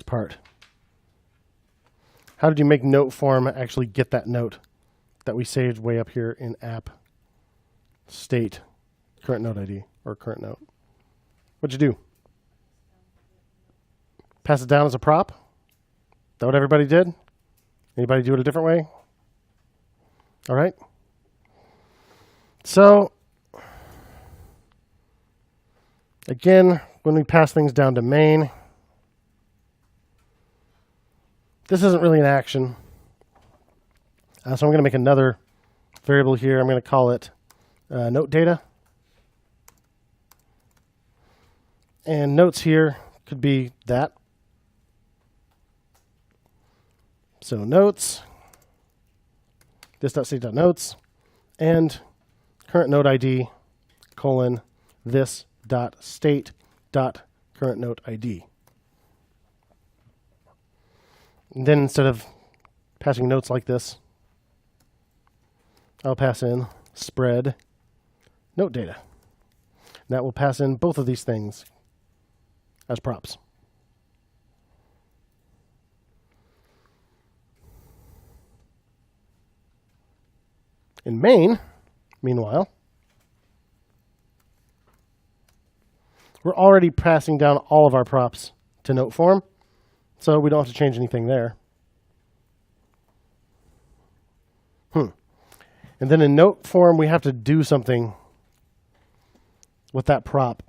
part. How did you make note form actually get that note that we saved way up here in app state, current note ID, or current note? What'd you do? Pass it down as a prop? Is that what everybody did? Anybody do it a different way? All right. So, again, when we pass things down to main, this isn't really an action. So I'm going to make another variable here. I'm going to call it note data. And notes here could be that. So notes, this.state.notes, and current note ID, colon, this.state.current note ID. And then instead of passing notes like this, I'll pass in spread note data. And that will pass in both of these things as props. In main, meanwhile, we're already passing down all of our props to note form, so we don't have to change anything there. And then in note form, we have to do something with that prop.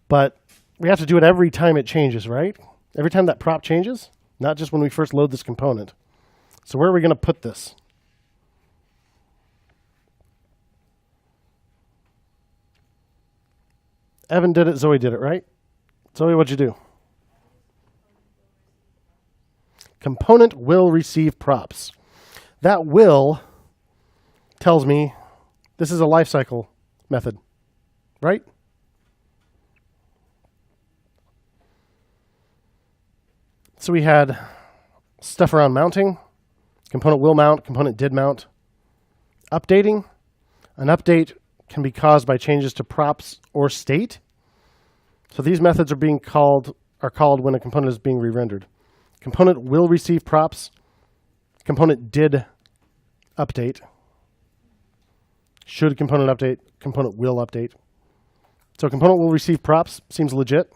But we have to do it every time it changes, right? Every time that prop changes, not just when we first load this component. So where are we going to put this? Evan did it, Zoe did it, right? Zoe, what'd you do? Component will receive props. That will tells me this is a lifecycle method, right? So we had stuff around mounting. Component will mount, component did mount. Updating. An update can be caused by changes to props or state. So these methods are called when a component is being re-rendered. Component will receive props. Component did update. Should component update, component will update. So component will receive props, seems legit.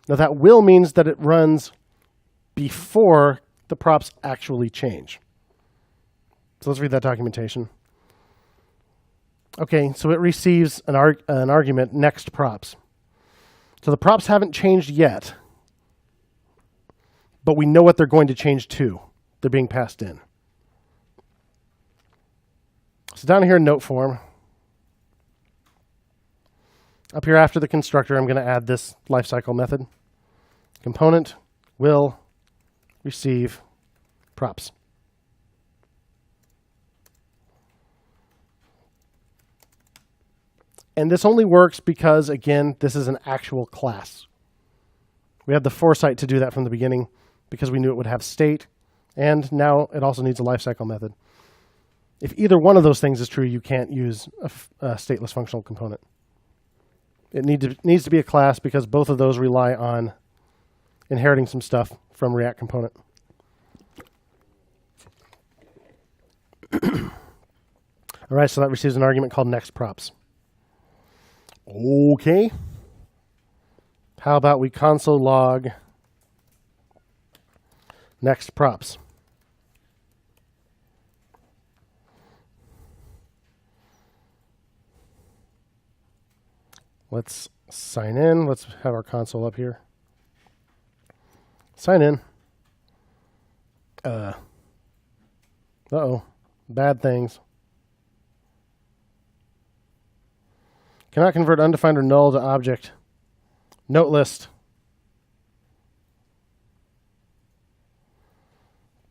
Now that will means that it runs before the props actually change. So let's read that documentation. Okay, so it receives an argument next props. So the props haven't changed yet, but we know what they're going to change to. They're being passed in. So down here in note form, up here after the constructor, I'm going to add this lifecycle method. Component will receive props. And this only works because, again, this is an actual class. We had the foresight to do that from the beginning because we knew it would have state, and now it also needs a lifecycle method. If either one of those things is true, you can't use a stateless functional component. It needs to be a class because both of those rely on inheriting some stuff from React component. All right, so that receives an argument called next props. Okay. How about we console log next props? Let's sign in. Let's have our console up here. Sign in. Uh-oh. Bad things. Cannot convert undefined or null to object. Note list.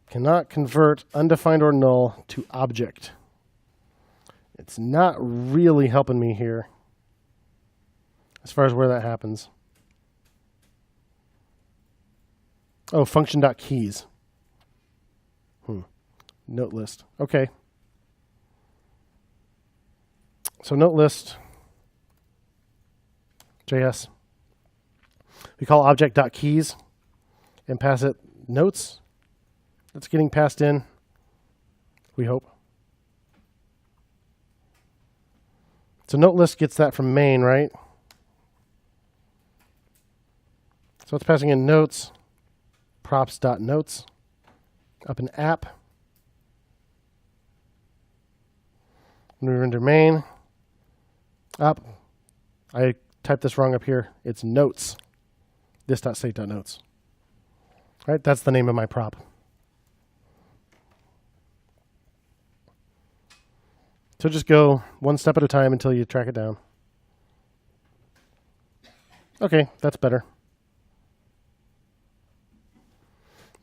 Cannot convert undefined or null to object. It's not really helping me here as far as where that happens. Oh, function.keys. Note list. Okay. So note list. JS. We call object.keys and pass it notes. It's getting passed in, we hope. So note list gets that from main, right? So it's passing in notes, props.notes, up in app. When we render main, up, I typed this wrong up here. It's notes, this.state.notes. Right, that's the name of my prop. So just go one step at a time until you track it down. Okay, that's better.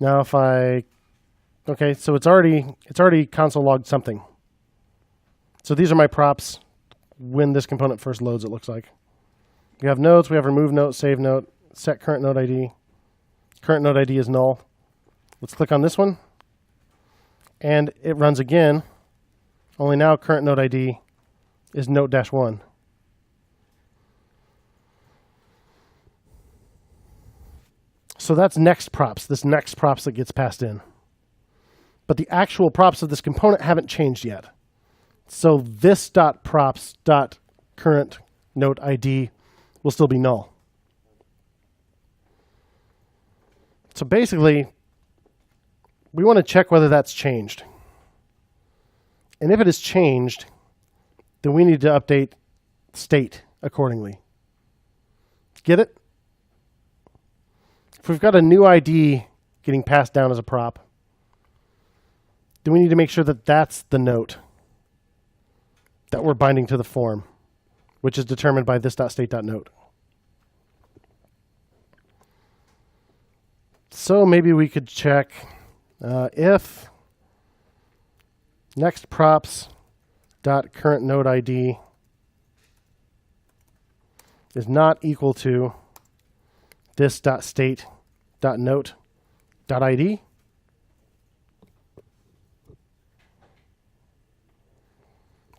Now if okay, so it's already console logged something. So these are my props when this component first loads, it looks like. We have notes, we have remove note, save note, set current node ID. Current node ID is null. Let's click on this one. And it runs again, only now current node ID is note-1. So that's next props, this next props that gets passed in. But the actual props of this component haven't changed yet. So this .props.current node ID will still be null. So basically, we want to check whether that's changed. And if it is changed, then we need to update state accordingly. Get it? If we've got a new ID getting passed down as a prop, then we need to make sure that that's the note that we're binding to the form, which is determined by this.state.note. So maybe we could check if next props dot current node ID is not equal to this dot state dot note dot ID.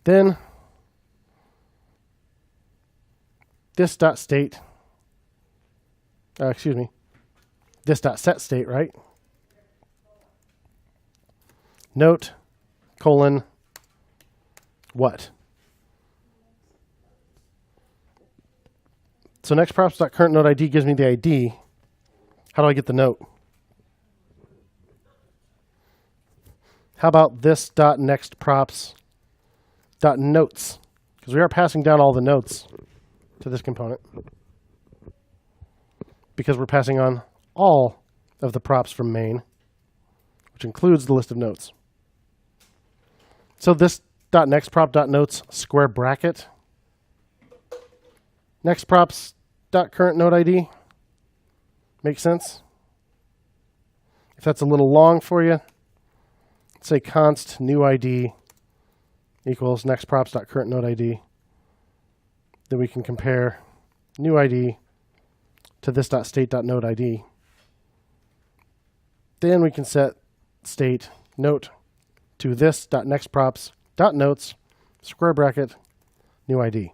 Then this dot state, this dot set state, right? Note colon what? So next props dot current node ID gives me the ID. How do I get the note? How about this dot next props dot notes? Because we are passing down all the notes to this component. Because we're passing on all of the props from main, which includes the list of notes. So this dot next prop dot notes square bracket next props dot current node ID. Make sense? If that's a little long for you, say const new ID equals next props dot current node ID. Then we can compare new ID to this dot state dot node ID. Then we can set state note to this dot next props dot notes square bracket new ID.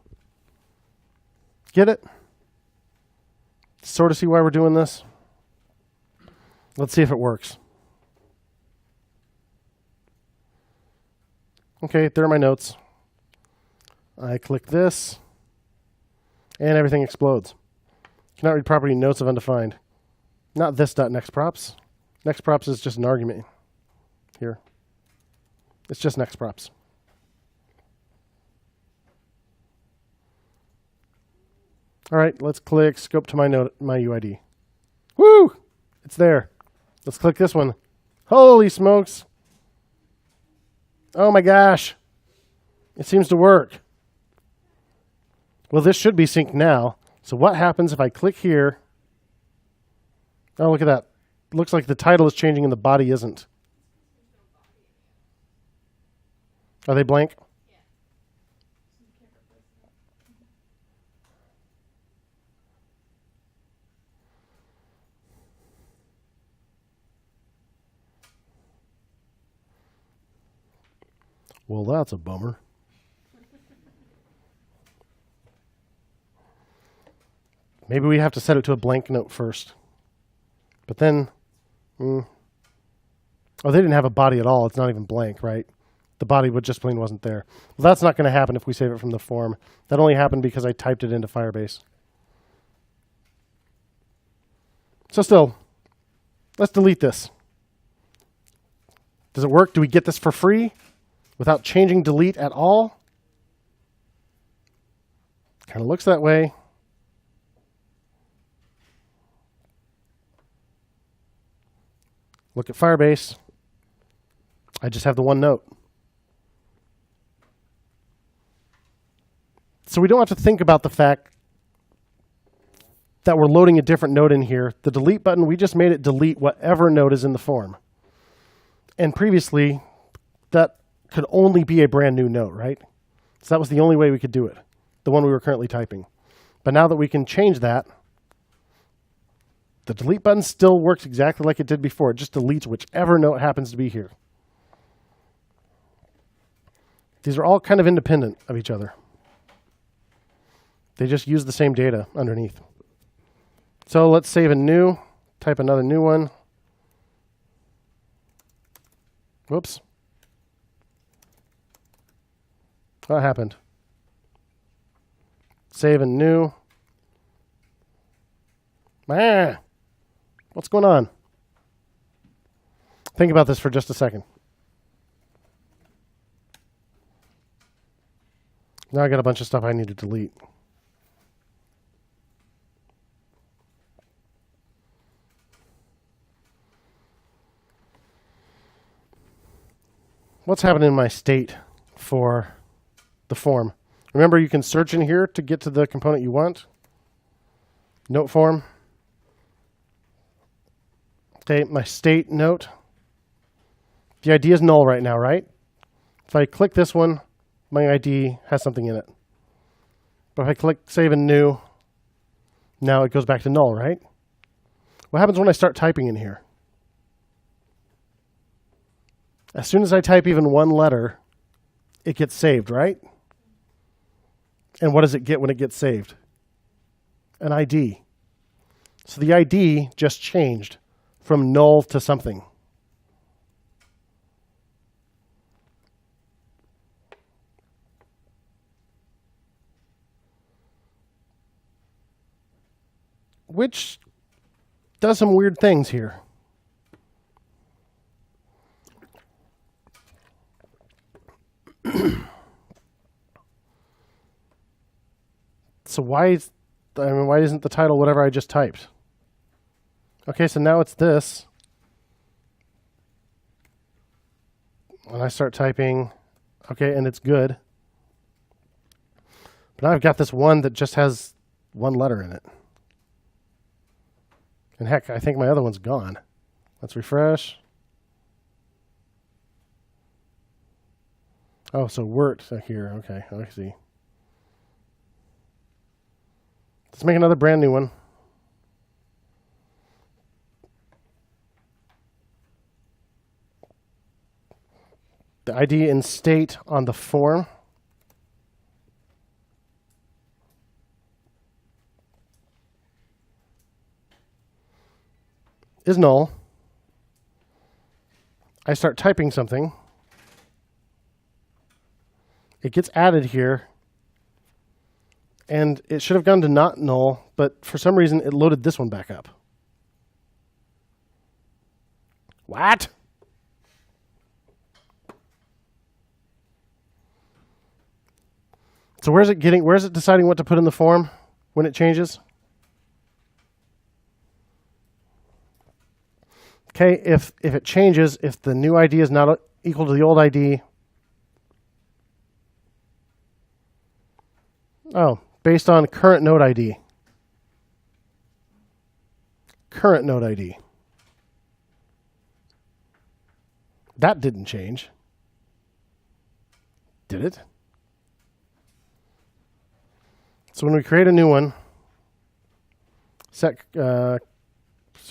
Get it? Sort of see why we're doing this? Let's see if it works. Okay, there are my notes. I click this, and everything explodes. Cannot read property notes of undefined. Not this dot next props. Next props is just an argument here. It's just next props. All right, let's click scope to my UID. Woo! It's there. Let's click this one. Holy smokes. Oh my gosh. It seems to work. Well, this should be synced now. So what happens if I click here? Oh, look at that. Looks like the title is changing and the body isn't. Are they blank? Well, that's a bummer. Maybe we have to set it to a blank note first. But then, oh, they didn't have a body at all. It's not even blank, right? The body would just plain wasn't there. Well, that's not going to happen if we save it from the form. That only happened because I typed it into Firebase. So still, let's delete this. Does it work? Do we get this for free without changing delete at all? Kind of looks that way. Look at Firebase. I just have the one note. So we don't have to think about the fact that we're loading a different node in here. The delete button, we just made it delete whatever node is in the form. And previously, that could only be a brand new node, right? So that was the only way we could do it, the one we were currently typing. But now that we can change that, the delete button still works exactly like it did before. It just deletes whichever note happens to be here. These are all kind of independent of each other. They just use the same data underneath. So let's save a new, type another new one. Whoops. What happened? Save a new. Ah, what's going on? Think about this for just a second. Now I got a bunch of stuff I need to delete. What's happening in my state for the form? Remember, you can search in here to get to the component you want. Note form. Okay, my state note. The ID is null right now, right? If I click this one, my ID has something in it. But if I click save and new, now it goes back to null, right? What happens when I start typing in here? As soon as I type even one letter, it gets saved, right? And what does it get when it gets saved? An ID. So the ID just changed from null to something. Which does some weird things here. So why isn't the title whatever I just typed? Okay, so now it's this. When I start typing, okay, and it's good. But now I've got this one that just has one letter in it. And heck, I think my other one's gone. Let's refresh. Oh, so Wirt here. Okay, I see. Let's make another brand new one. The ID and state on the form is null. I start typing something. It gets added here. And it should have gone to not null, but for some reason it loaded this one back up. What? So where's it deciding what to put in the form when it changes? Okay, if it changes, if the new ID is not equal to the old ID. Oh, based on current node ID. Current node ID. That didn't change. Did it? So when we create a new one,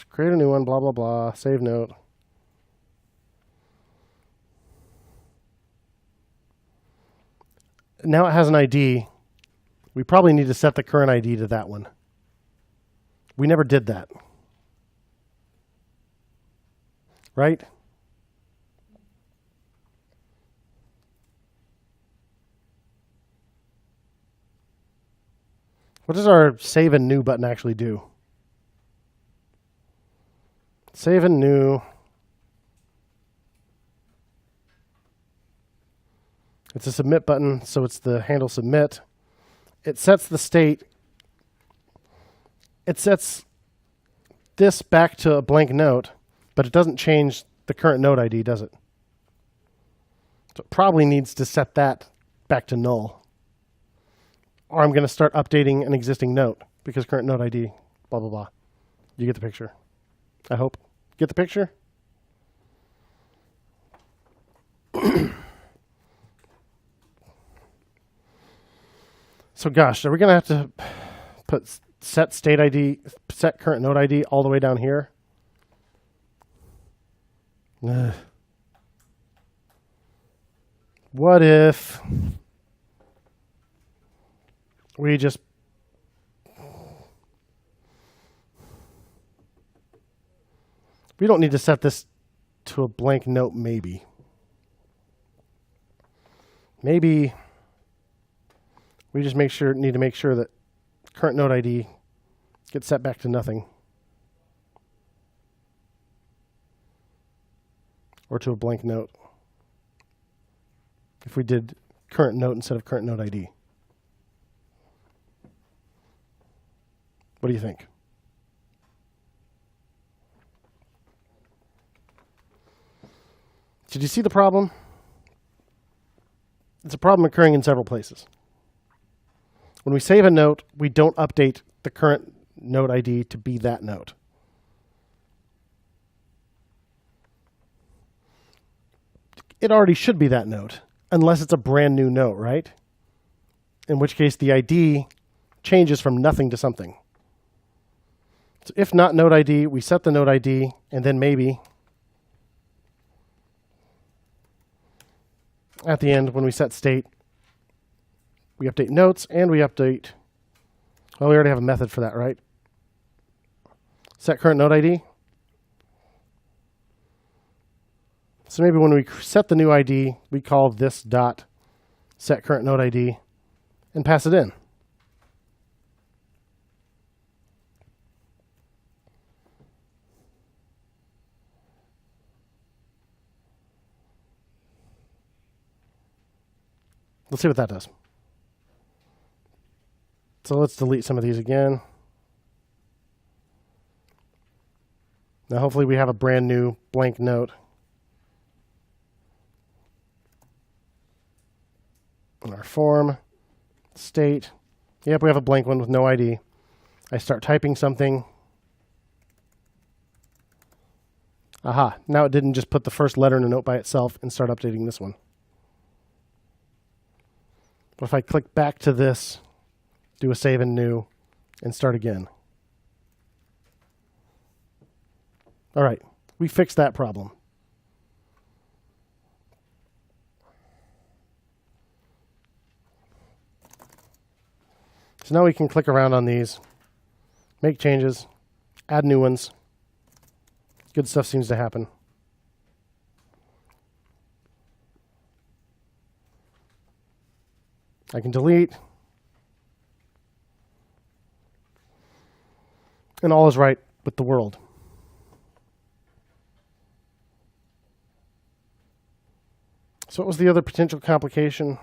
create a new one, blah, blah, blah, save note. Now it has an ID. We probably need to set the current ID to that one. We never did that. Right? What does our save and new button actually do? Save and new. It's a submit button, so it's the handle submit. It sets the state. It sets this back to a blank note, but it doesn't change the current node ID, does it? So it probably needs to set that back to null. Or I'm going to start updating an existing note because current node ID, blah, blah, blah. You get the picture. I hope. Get the picture? So gosh, are we going to have to put set state ID, set current node ID all the way down here? Ugh. What if we just we don't need to set this to a blank note, maybe. Maybe we just need to make sure that current node ID gets set back to nothing. Or to a blank note. If we did current note instead of current node ID. What do you think? Did you see the problem? It's a problem occurring in several places. When we save a note, we don't update the current node ID to be that note. It already should be that note, unless it's a brand new note, right? In which case the ID changes from nothing to something. So if not node ID, we set the node ID, and then maybe at the end, when we set state, we update notes and we update, well, we already have a method for that, right? Set current node ID. So maybe when we set the new ID, we call this dot set current node ID and pass it in. Let's see what that does. So let's delete some of these again. Now hopefully we have a brand new blank note. In our form, state. Yep, we have a blank one with no ID. I start typing something. Aha, now it didn't just put the first letter in a note by itself and start updating this one. But if I click back to this, do a save and new, and start again. All right, we fixed that problem. So now we can click around on these, make changes, add new ones. Good stuff seems to happen. I can delete. And all is right with the world. So what was the other potential complication?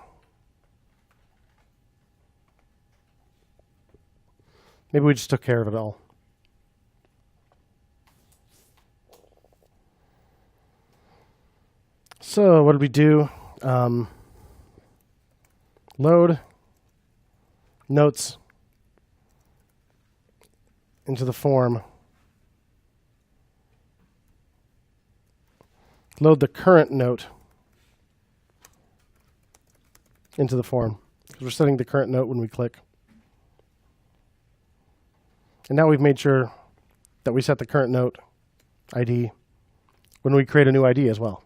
Maybe we just took care of it all. So what did we do? Load notes into the form. Load the current note into the form, because we're setting the current note when we click. And now we've made sure that we set the current note ID when we create a new ID as well.